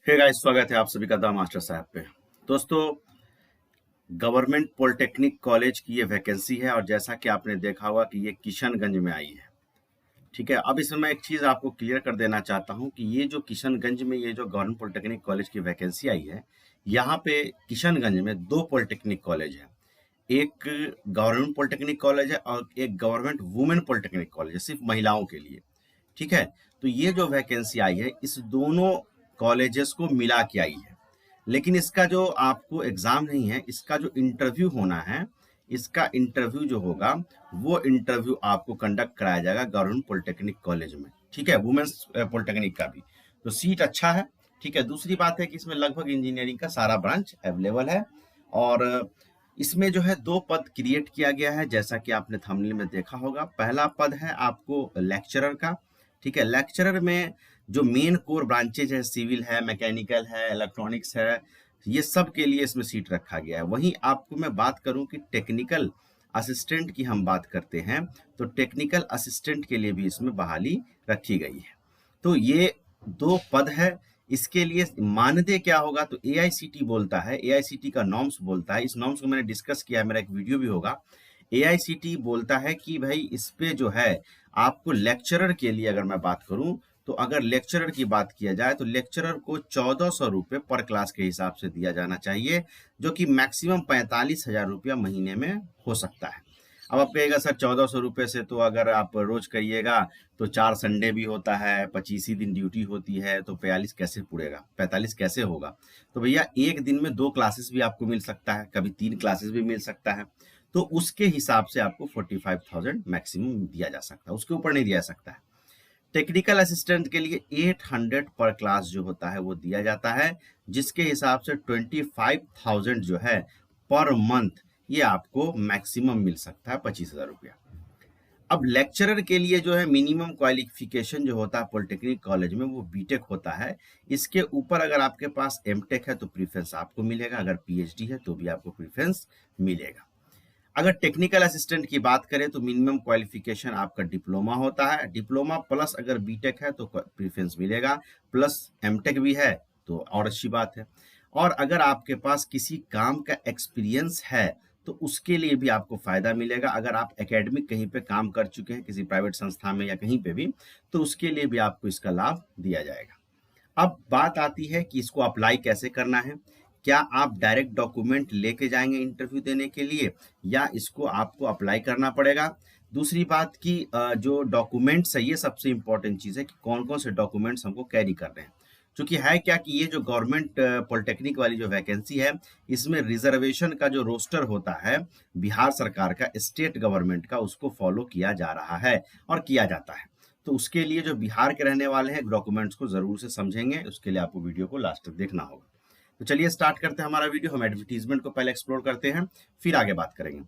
Hey guys, स्वागत है आप सभी का द मास्टर साहब पे। दोस्तों, गवर्नमेंट पॉलिटेक्निक कॉलेज की ये वैकेंसी है और जैसा कि आपने देखा होगा कि ये किशनगंज में आई है। ठीक है, अब इसमें मैं एक चीज़ आपको क्लियर कर देना चाहता हूँ कि ये जो किशनगंज में ये जो गवर्नमेंट पॉलिटेक्निक कॉलेज की वैकेंसी आई है, यहाँ पे किशनगंज में दो पॉलिटेक्निक कॉलेज है। एक गवर्नमेंट पॉलिटेक्निक कॉलेज है और एक गवर्नमेंट वुमेन पॉलिटेक्निक कॉलेज है, सिर्फ महिलाओं के लिए। ठीक है, तो ये जो वैकेंसी आई है इस दोनों कॉलेजेस को मिला के आई है। लेकिन इसका जो आपको एग्जाम नहीं है, इसका जो इंटरव्यू होना है, इसका इंटरव्यू जो होगा वो इंटरव्यू आपको कंडक्ट कराया जाएगा गवर्नमेंट पॉलिटेक्निक कॉलेज में। ठीक है, वुमेन्स पॉलिटेक्निक का भी तो सीट अच्छा है। ठीक है, दूसरी बात है कि इसमें लगभग इंजीनियरिंग का सारा ब्रांच अवेलेबल है और इसमें जो है दो पद क्रिएट किया गया है, जैसा कि आपने थंबनेल में देखा होगा। पहला पद है आपको लेक्चरर का। ठीक है, लेक्चरर में जो मेन कोर ब्रांचेज है, सिविल है, मैकेनिकल है, इलेक्ट्रॉनिक्स है, ये सब के लिए इसमें सीट रखा गया है। वहीं आपको मैं बात करूं कि टेक्निकल असिस्टेंट की हम बात करते हैं, तो टेक्निकल असिस्टेंट के लिए भी इसमें बहाली रखी गई है। तो ये दो पद है। इसके लिए मानदेय क्या होगा, तो एआईसीटी बोलता है, एआईसीटी का नॉर्म्स बोलता है। इस नॉर्म्स को मैंने डिस्कस किया है, मेरा एक वीडियो भी होगा। एआईसीटी बोलता है कि भाई इस पे जो है आपको लेक्चरर के लिए अगर मैं बात करूं, तो अगर लेक्चरर की बात किया जाए तो लेक्चरर को 1400 रुपये पर क्लास के हिसाब से दिया जाना चाहिए, जो कि मैक्सिमम 45,000 रुपया महीने में हो सकता है। अब आप कहेगा सर 1400 रुपये से तो अगर आप रोज करिएगा तो 4 संडे भी होता है, 25 ही दिन ड्यूटी होती है, तो 42 कैसे पूरेगा, 45 कैसे होगा। तो भैया एक दिन में 2 क्लासेस भी आपको मिल सकता है, कभी 3 क्लासेस भी मिल सकता है। तो उसके हिसाब से आपको 45,000 मैक्सिमम दिया जा सकता है, उसके ऊपर नहीं दिया जा सकता है। टेक्निकल असिस्टेंट के लिए 800 पर क्लास जो होता है वो दिया जाता है, जिसके हिसाब से 25,000 जो है पर मंथ ये आपको मैक्सिमम मिल सकता है, 25,000 रुपया। अब लेक्चरर के लिए जो है मिनिमम क्वालिफिकेशन जो होता है पॉलिटेक्निक कॉलेज में वो बीटेक होता है। इसके ऊपर अगर आपके पास एमटेक है तो प्रीफरेंस आपको मिलेगा, अगर पीएचडी है तो भी आपको प्रीफरेंस मिलेगा। अगर टेक्निकल असिस्टेंट की बात करें तो मिनिमम क्वालिफिकेशन आपका डिप्लोमा होता है, डिप्लोमा प्लस अगर बीटेक है तो प्रीफरेंस मिलेगा, प्लस एमटेक भी है तो और अच्छी बात है। और अगर आपके पास किसी काम का एक्सपीरियंस है तो उसके लिए भी आपको फायदा मिलेगा। अगर आप एकेडमिक कहीं पे काम कर चुके हैं किसी प्राइवेट संस्था में या कहीं पे भी, तो उसके लिए भी आपको इसका लाभ दिया जाएगा। अब बात आती है कि इसको अप्लाई कैसे करना है। क्या आप डायरेक्ट डॉक्यूमेंट लेके जाएंगे इंटरव्यू देने के लिए, या इसको आपको अप्लाई करना पड़ेगा। दूसरी बात की जो डॉक्यूमेंट्स है, ये सबसे इंपॉर्टेंट चीज़ है कि कौन कौन से डॉक्यूमेंट्स हमको कैरी कर रहे हैं। क्योंकि है क्या कि ये जो गवर्नमेंट पॉलिटेक्निक वाली जो वैकेंसी है, इसमें रिजर्वेशन का जो रोस्टर होता है बिहार सरकार का, स्टेट गवर्नमेंट का, उसको फॉलो किया जा रहा है और किया जाता है। तो उसके लिए जो बिहार के रहने वाले हैं डॉक्यूमेंट्स को जरूर से समझेंगे, उसके लिए आपको वीडियो को लास्ट तक देखना होगा। तो चलिए स्टार्ट करते हैं हमारा वीडियो। हम एडवर्टीजमेंट को पहले एक्सप्लोर करते हैं, फिर आगे बात करेंगे।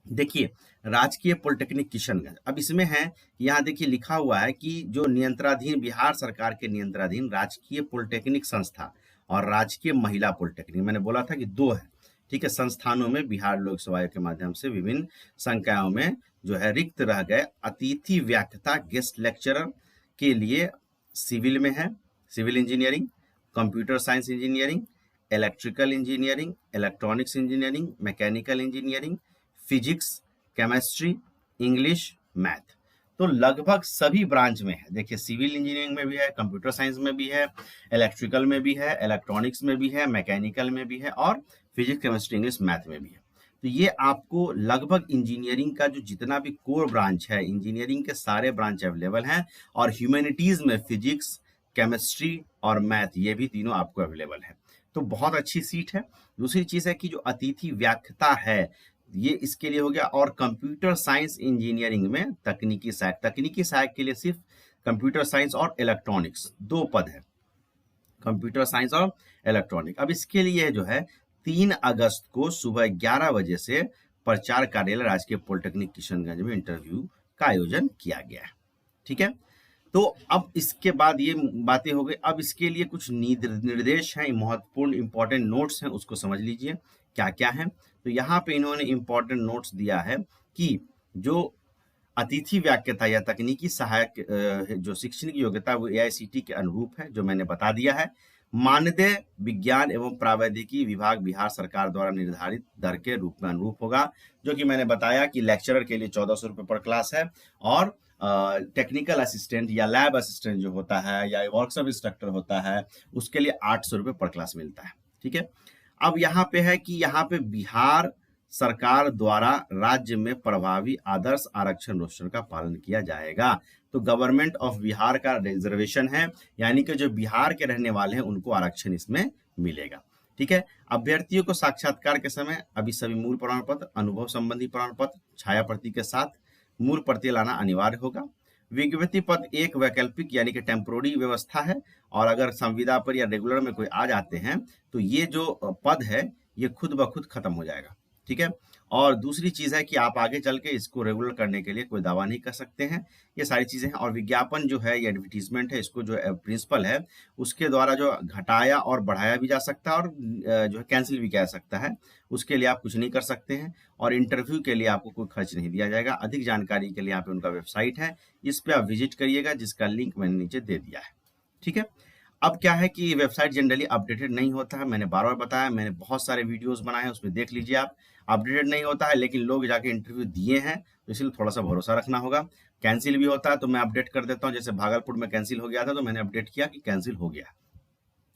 देखिए, राजकीय पॉलिटेक्निक किशनगंज, अब इसमें है यहाँ देखिए लिखा हुआ है कि जो नियंत्रणाधीन, बिहार सरकार के नियंत्रणाधीन राजकीय पॉलिटेक्निक संस्था और राजकीय महिला पॉलिटेक्निक, मैंने बोला था कि दो है। ठीक है, संस्थानों में बिहार लोक सेवा आयोग के माध्यम से विभिन्न संकायों में जो है रिक्त रह गए अतिथि व्याख्याता गेस्ट लेक्चरर के लिए सिविल में है, civil engineering, computer science engineering, electrical engineering, electronics engineering, mechanical engineering, physics, chemistry, English, math. तो लगभग सभी ब्रांच में है। देखिए, सिविल इंजीनियरिंग में भी है, कंप्यूटर साइंस में भी है, इलेक्ट्रिकल में भी है, इलेक्ट्रॉनिक्स में भी है, मैकेनिकल में भी है और फिजिक्स, केमिस्ट्री, इंग्लिश, मैथ में भी है। तो ये आपको लगभग इंजीनियरिंग का जो जितना भी कोर ब्रांच है, इंजीनियरिंग के सारे ब्रांच अवेलेबल हैं। और ह्यूमैनिटीज में फिजिक्स, केमिस्ट्री और मैथ, ये भी तीनों आपको अवेलेबल है। तो बहुत अच्छी सीट है। दूसरी चीज है कि जो अतिथि व्याख्याता है, ये इसके लिए हो गया। और कंप्यूटर साइंस इंजीनियरिंग में तकनीकी सहायक, तकनीकी सहायक के लिए सिर्फ कंप्यूटर साइंस और इलेक्ट्रॉनिक्स दो पद है, कंप्यूटर साइंस और इलेक्ट्रॉनिक। अब इसके लिए जो है 3 अगस्त को सुबह 11 बजे से प्रचार कार्यालय राजकीय पॉलिटेक्निक किशनगंज में इंटरव्यू का आयोजन किया गया है। ठीक है, तो अब इसके बाद ये बातें हो गई। अब इसके लिए कुछ निर्देश हैं, महत्वपूर्ण इंपॉर्टेंट नोट्स हैं, उसको समझ लीजिए क्या क्या है। तो यहाँ पे इन्होंने इंपॉर्टेंट नोट्स दिया है कि जो अतिथि व्याख्याता या तकनीकी सहायक जो शैक्षणिक योग्यता वो एआईसीटी के अनुरूप है, जो मैंने बता दिया है। मानदेय विज्ञान एवं प्रावैधिकी विभाग बिहार सरकार द्वारा निर्धारित दर के रूप में अनुरूप होगा, जो कि मैंने बताया कि लेक्चरर के लिए 1400 रुपये पर क्लास है, और टेक्निकल असिस्टेंट या लैब असिस्टेंट जो होता है या वर्कशॉप इंस्ट्रक्टर होता है उसके लिए 800 रुपये पर क्लास मिलता है। ठीक है, अब यहाँ पे है कि यहाँ पे बिहार सरकार द्वारा राज्य में प्रभावी आदर्श आरक्षण रोस्टर का पालन किया जाएगा। तो गवर्नमेंट ऑफ बिहार का रिजर्वेशन है, यानी कि जो बिहार के रहने वाले हैं उनको आरक्षण इसमें मिलेगा। ठीक है, अभ्यर्थियों को साक्षात्कार के समय अभी सभी मूल प्रमाण पत्र, अनुभव संबंधी प्रमाण पत्र, छाया प्रति के साथ मूल प्रति लाना अनिवार्य होगा। विज्ञप्ति पद एक वैकल्पिक यानी कि टेम्पोररी व्यवस्था है, और अगर संविदा पर या रेगुलर में कोई आ जाते हैं तो ये जो पद है ये खुद ब खुद खत्म हो जाएगा। ठीक है, और दूसरी चीज है कि आप आगे चल के इसको रेगुलर करने के लिए कोई दावा नहीं कर सकते हैं। ये सारी चीजें हैं, और विज्ञापन जो है ये एडवर्टीजमेंट है, इसको जो प्रिंसिपल है उसके द्वारा जो घटाया और बढ़ाया भी जा सकता है और जो है कैंसिल भी किया जा सकता है, उसके लिए आप कुछ नहीं कर सकते हैं। और इंटरव्यू के लिए आपको कोई खर्च नहीं दिया जाएगा। अधिक जानकारी के लिए यहाँ पे उनका वेबसाइट है, इस पे आप विजिट करिएगा, जिसका लिंक मैंने नीचे दे दिया है। ठीक है, अब क्या है कि वेबसाइट जनरली अपडेटेड नहीं होता है, मैंने बार बार बताया, मैंने बहुत सारे वीडियोस बनाए हैं, उसमें देख लीजिए आप। अपडेटेड नहीं होता है, लेकिन लोग जाके इंटरव्यू दिए हैं तो इसलिए थोड़ा सा भरोसा रखना होगा। कैंसिल भी होता है तो मैं अपडेट कर देता हूँ, जैसे भागलपुर में कैंसिल हो गया था तो मैंने अपडेट किया कि कैंसिल हो गया।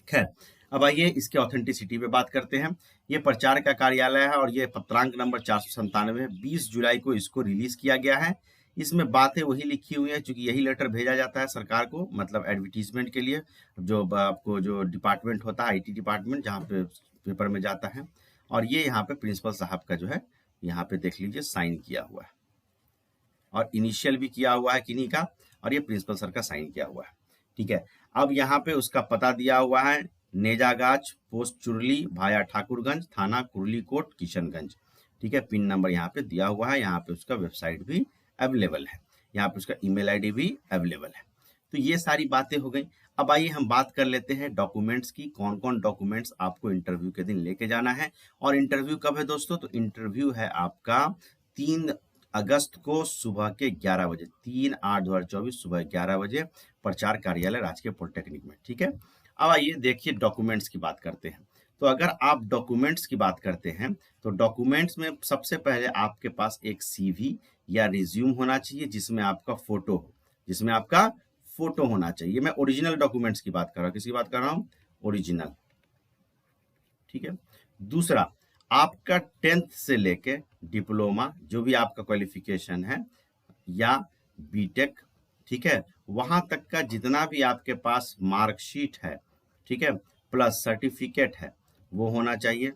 खैर, अब आइए इसके ऑथेंटिसिटी पे बात करते हैं। ये प्रचार का कार्यालय है और ये पत्रांक नंबर 497 20 जुलाई को इसको रिलीज किया गया है। इसमें बातें वही लिखी हुई है, चूंकि यही लेटर भेजा जाता है सरकार को, मतलब एडवर्टीजमेंट के लिए, जो आपको जो डिपार्टमेंट होता है आईटी डिपार्टमेंट, जहाँ पे पेपर में जाता है। और ये यहाँ पे प्रिंसिपल साहब का जो है यहाँ पे देख लीजिए साइन किया हुआ है, और इनिशियल भी किया हुआ है किन्हीं का, और ये प्रिंसिपल सर का साइन किया हुआ है। ठीक है, अब यहाँ पे उसका पता दिया हुआ है, नेजागाछ, पोस्ट चुरली, भाया ठाकुरगंज, थाना कुरलीकोट, किशनगंज। ठीक है, पिन नंबर यहाँ पे दिया हुआ है, यहाँ पे उसका वेबसाइट भी अवेलेबल है, यहाँ पे उसका ईमेल आईडी भी अवेलेबल है। तो ये सारी बातें हो गई। अब आइए हम बात कर लेते हैं डॉक्यूमेंट्स की, कौन कौन डॉक्यूमेंट्स आपको इंटरव्यू के दिन लेके जाना है। और इंटरव्यू कब है दोस्तों? तो इंटरव्यू है आपका 3 अगस्त को सुबह के 11 बजे, 3/8/2024 सुबह 11 बजे, प्रचार कार्यालय राजकीय पॉलिटेक्निक में। ठीक है, अब आइए देखिए डॉक्यूमेंट्स की बात करते हैं। तो अगर आप डॉक्यूमेंट्स की बात करते हैं तो डॉक्यूमेंट्स में सबसे पहले आपके पास एक सीवी या रिज्यूम होना चाहिए, जिसमें आपका फोटो हो, जिसमें आपका फोटो होना चाहिए। मैं ओरिजिनल डॉक्यूमेंट्स की बात कर रहा हूँ, किसकी बात कर रहा हूँ? ओरिजिनल। ठीक है, दूसरा आपका 10th से लेके डिप्लोमा जो भी आपका क्वालिफिकेशन है या बीटेक, ठीक है, वहां तक का जितना भी आपके पास मार्कशीट है, ठीक है, प्लस सर्टिफिकेट है, वो होना चाहिए।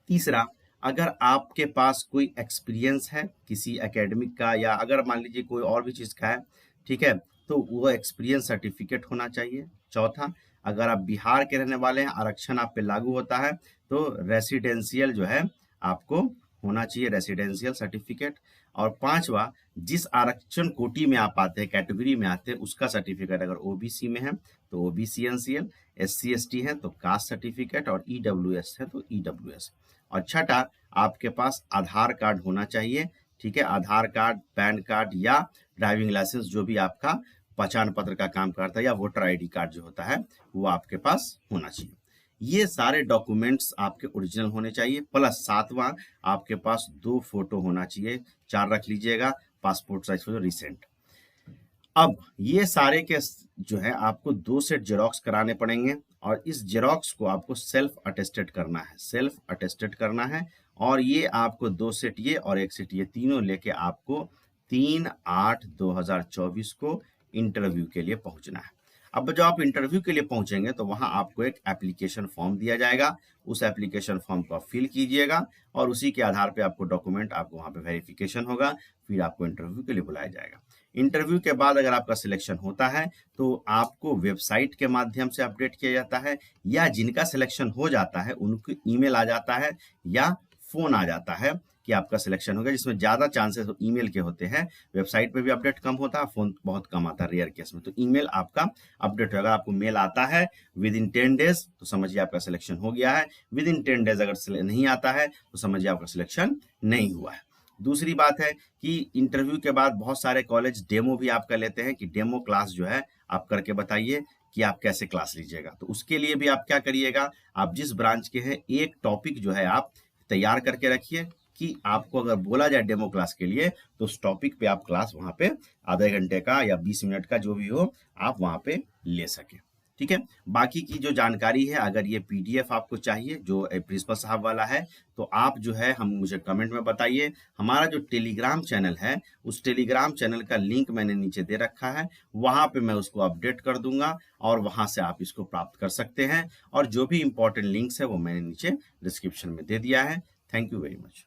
तीसरा, अगर आपके पास कोई एक्सपीरियंस है किसी एकेडमिक का, या अगर मान लीजिए कोई और भी चीज का है, ठीक है, तो वो एक्सपीरियंस सर्टिफिकेट होना चाहिए। चौथा, अगर आप बिहार के रहने वाले हैं, आरक्षण आप पे लागू होता है, तो रेसिडेंशियल जो है आपको होना चाहिए, रेसिडेंशियल सर्टिफिकेट। और पांचवा, जिस आरक्षण कोटि में आप आते हैं, कैटेगरी में आते हैं, उसका सर्टिफिकेट। अगर ओबीसी में है तो ओबीसी एनसीएल, एससी एसटी है तो कास्ट सर्टिफिकेट, और ईडब्ल्यूएस है तो ईडब्ल्यूएस। और छठा, आपके पास आधार कार्ड होना चाहिए। ठीक है, आधार कार्ड, पैन कार्ड या ड्राइविंग लाइसेंस, जो भी आपका पहचान पत्र का काम करता है, या वोटर आईडी कार्ड जो होता है, वो आपके पास होना चाहिए। ये सारे डॉक्यूमेंट्स आपके ओरिजिनल होने चाहिए, प्लस सातवां आपके पास 2 फोटो होना चाहिए, 4 रख लीजिएगा, पासपोर्ट साइज फोटो रिसेंट। अब ये सारे के जो है आपको 2 सेट जेरोक्स कराने पड़ेंगे, और इस जेरोक्स को आपको सेल्फ अटेस्टेड करना है, सेल्फ अटेस्टेड करना है। और ये आपको 2 सेट ये और 1 सेट ये, तीनों लेके आपको 3/8/2024 को इंटरव्यू के लिए पहुंचना है। अब जब आप इंटरव्यू के लिए पहुंचेंगे तो वहां आपको एक एप्लीकेशन फॉर्म दिया जाएगा, उस एप्लीकेशन फॉर्म को आप फिल कीजिएगा, और उसी के आधार पे आपको डॉक्यूमेंट आपको वहां पे वेरिफिकेशन होगा, फिर आपको इंटरव्यू के लिए बुलाया जाएगा। इंटरव्यू के बाद अगर आपका सिलेक्शन होता है तो आपको वेबसाइट के माध्यम से अपडेट किया जाता है, या जिनका सिलेक्शन हो जाता है उनको ईमेल आ जाता है या फोन आ जाता है कि आपका सिलेक्शन हो गया, जिसमें ज्यादा चांसेस ईमेल के होते हैं। वेबसाइट पे भी अपडेट कम होता है, फोन बहुत कम आता है रेयर केस में। तो ईमेल आपका अपडेट होगा, आपको मेल आता है विद इन 10 डेज तो समझिए आपका सिलेक्शन हो गया है। विद इन 10 डेज अगर नहीं आता है तो समझिए आपका सिलेक्शन नहीं हुआ है। दूसरी बात है कि इंटरव्यू के बाद बहुत सारे कॉलेज डेमो भी आपका लेते हैं, कि डेमो क्लास जो है आप करके बताइए कि आप कैसे क्लास लीजिएगा। तो उसके लिए भी आप क्या करिएगा, आप जिस ब्रांच के हैं एक टॉपिक जो है आप तैयार करके रखिए कि आपको अगर बोला जाए डेमो क्लास के लिए तो उस टॉपिक पे आप क्लास वहाँ पे आधे घंटे का या 20 मिनट का जो भी हो आप वहाँ पे ले सकें। ठीक है, बाकी की जो जानकारी है, अगर ये पीडीएफ आपको चाहिए जो प्रिंसिपल साहब वाला है, तो आप जो है हम मुझे कमेंट में बताइए। हमारा जो टेलीग्राम चैनल है, उस टेलीग्राम चैनल का लिंक मैंने नीचे दे रखा है, वहाँ पे मैं उसको अपडेट कर दूंगा और वहाँ से आप इसको प्राप्त कर सकते हैं। और जो भी इंपॉर्टेंट लिंक्स है वो मैंने नीचे डिस्क्रिप्शन में दे दिया है। Thank you very much.